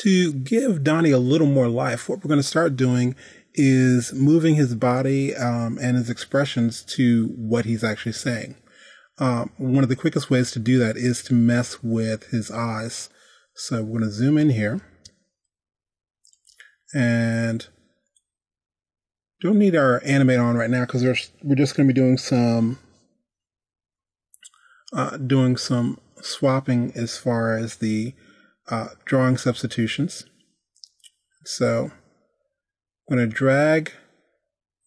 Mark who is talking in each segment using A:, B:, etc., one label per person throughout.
A: To give Donnie a little more life, what we're going to start doing is moving his body and his expressions to what he's actually saying. One of the quickest ways to do that is to mess with his eyes. So we're going to zoom in here. And don't need our animate on right now because we're just going to be doing some swapping as far as the drawing substitutions. So I'm going to drag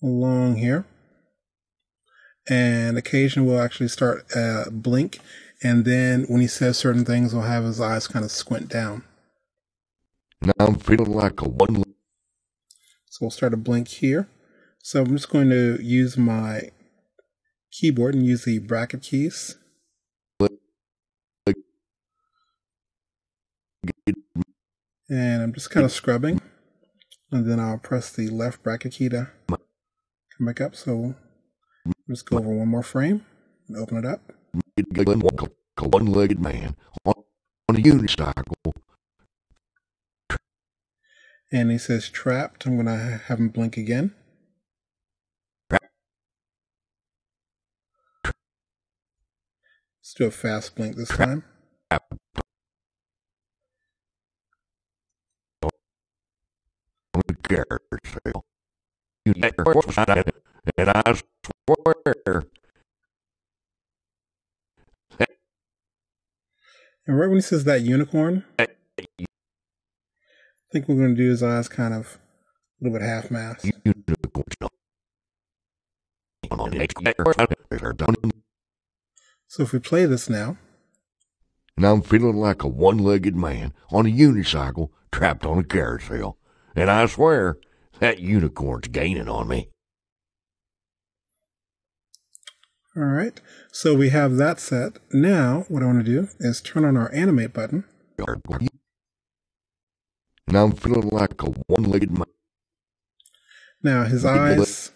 A: along here, and occasionally we'll actually start blink, and then when he says certain things, we'll have his eyes kind of squint down.
B: Now I'm feeling like a one.
A: So we'll start a blink here. So I'm just going to use my keyboard and use the bracket keys. And I'm just kind of scrubbing. And then I'll press the left bracket key to come back up. So just go over one more frame and open it up.
B: A one-legged man on a unicycle.
A: And he says trapped. I'm going to have him blink again. Let's do a fast blink this time.
B: And I swear.
A: And right when he says that unicorn, I think we're going to do his eyes kind of a little bit half masked. So if we play this now.
B: Now I'm feeling like a one-legged man on a unicycle trapped on a carousel. And I swear, that unicorn's gaining on me.
A: All right. So we have that set. Now what I want to do is turn on our animate button.
B: Now I'm feeling like a one-legged man.
A: Now his eyes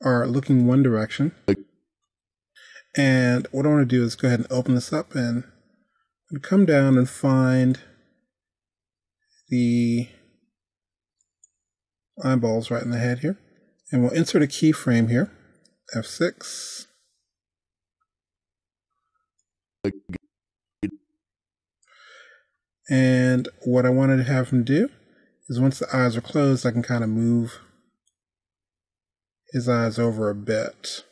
A: are looking one direction. And what I want to do is go ahead and open this up and come down and find the eyeballs right in the head here. And we'll insert a keyframe here, F6. And what I wanted to have him do is once the eyes are closed, I can kind of move his eyes over a bit.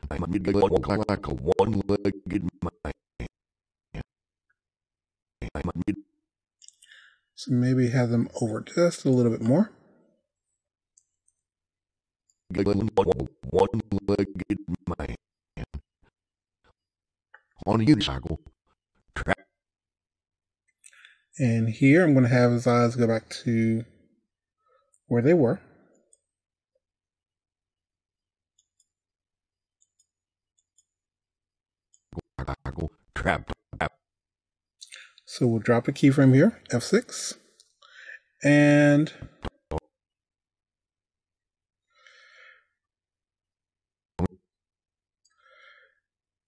B: Like a one-legged man.
A: So maybe have them over just a little bit more.
B: One-legged man on a unicycle.
A: And here I'm going to have his eyes go back to where they were.
B: Trapped.
A: So we'll drop a keyframe here, F6, and I'm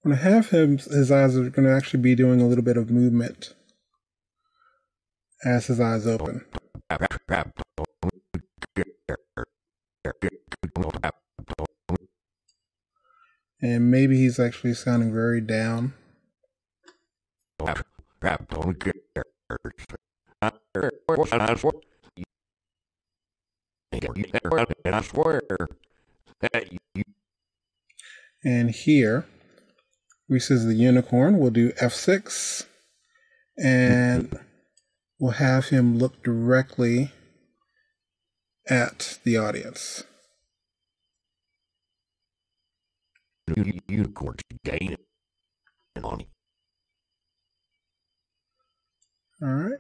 A: going to have his eyes are going to actually be doing a little bit of movement as his eyes open. And maybe he's actually sounding very down. And here, we says the unicorn, we'll do F6, and we'll have him look directly at the audience.
B: Unicorn's gaining on me.
A: All right.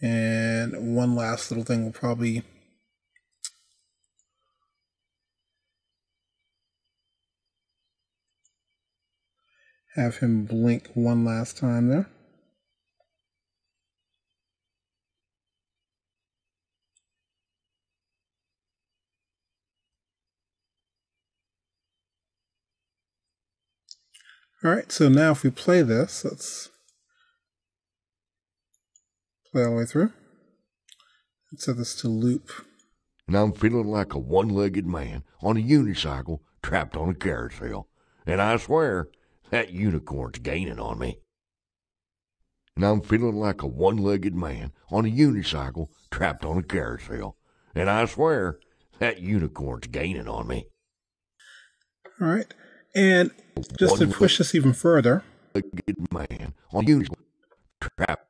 A: And one last little thing will probably have him blink one last time there. All right, so now if we play this, let's play all the way through. Let's set this to loop.
B: And I'm feeling like a one-legged man on a unicycle trapped on a carousel. And I swear, that unicorn's gaining on me. And I'm feeling like a one-legged man on a unicycle trapped on a carousel. And I swear, that unicorn's gaining on me.
A: All right, and just to push this even further,
B: One-legged man on a unicycle trapped.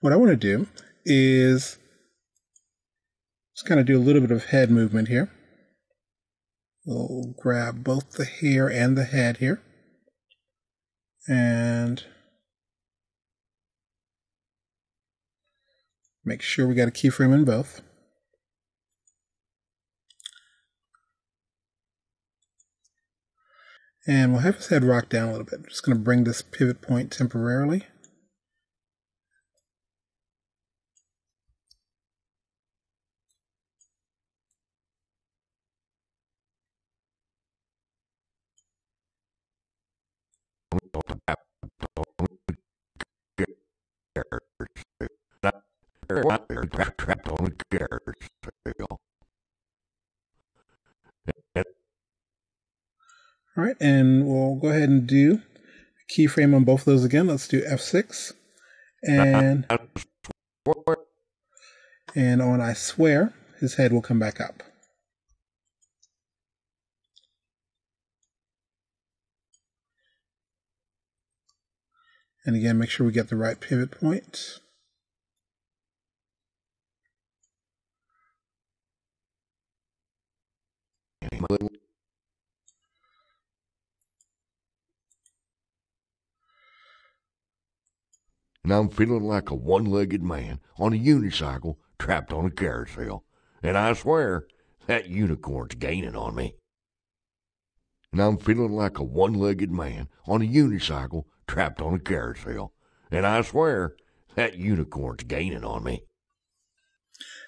A: what I want to do is just kind of do a little bit of head movement here. We'll grab both the hair and the head here. And make sure we got a keyframe in both. And we'll have his head rock down a little bit. I'm just going to bring this pivot point temporarily.
B: Trapped on a carousel.
A: All right, and we'll go ahead and do a keyframe on both of those again. Let's do F6. And on I swear, his head will come back up. And again, make sure we get the right pivot point.
B: And I'm feeling like a one-legged man on a unicycle trapped on a carousel. And I swear, that unicorn's gaining on me. And I'm feeling like a one-legged man on a unicycle trapped on a carousel. And I swear, that unicorn's gaining on me.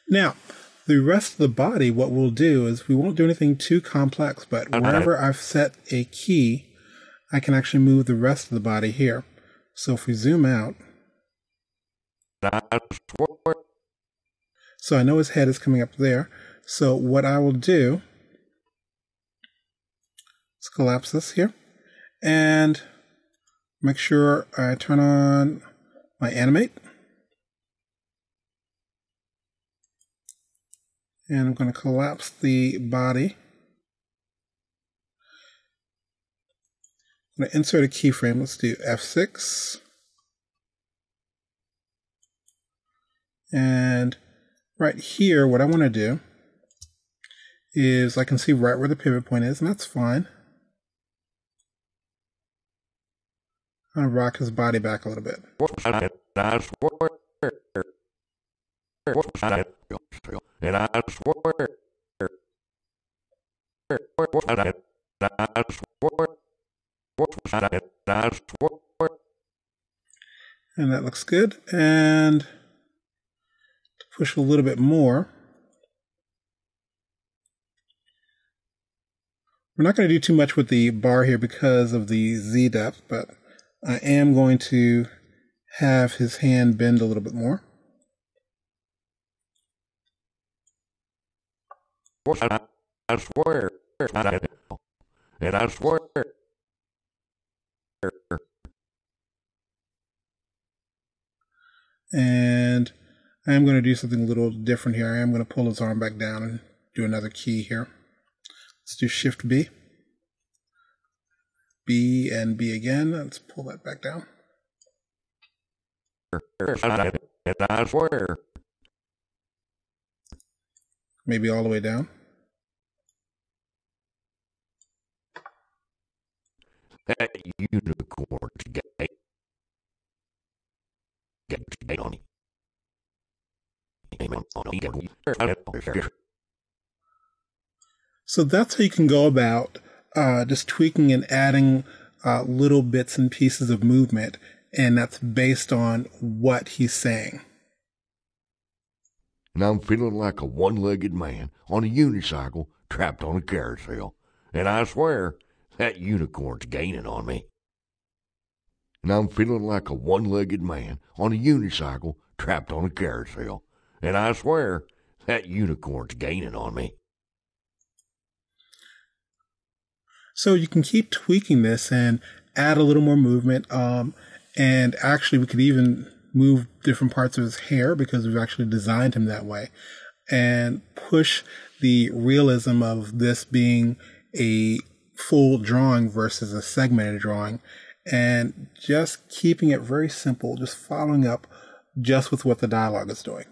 A: Now, the rest of the body, what we'll do is we won't do anything too complex, but wherever I've set a key, I can actually move the rest of the body here. So if we zoom out, so I know his head is coming up there. So what I will do, let's collapse this here and make sure I turn on my animate. And I'm going to collapse the body. I'm going to insert a keyframe. Let's do F6. And right here, what I want to do is I can see right where the pivot point is, and that's fine. I'm going to rock his body back a little bit.
B: And I swear,
A: and that looks good. And to push a little bit more, we're not going to do too much with the bar here because of the Z depth, but I am going to have his hand bend a little bit more.
B: I swear, and I swear.
A: And I am going to do something a little different here. I am going to pull his arm back down and do another key here. Let's do Shift B. B and B again. Let's pull that back down.
B: And I swear.
A: Maybe all the way down.
B: That unicorn's gaining on me.
A: So that's how you can go about just tweaking and adding little bits and pieces of movement, and that's based on what he's saying.
B: And I'm feeling like a one-legged man on a unicycle trapped on a carousel. And I swear, that unicorn's gaining on me. And I'm feeling like a one-legged man on a unicycle trapped on a carousel. And I swear, that unicorn's gaining on me.
A: So you can keep tweaking this and add a little more movement. And actually, we could even move different parts of his hair because we've actually designed him that way, and push the realism of this being a full drawing versus a segmented drawing, and just keeping it very simple, just following up just with what the dialogue is doing.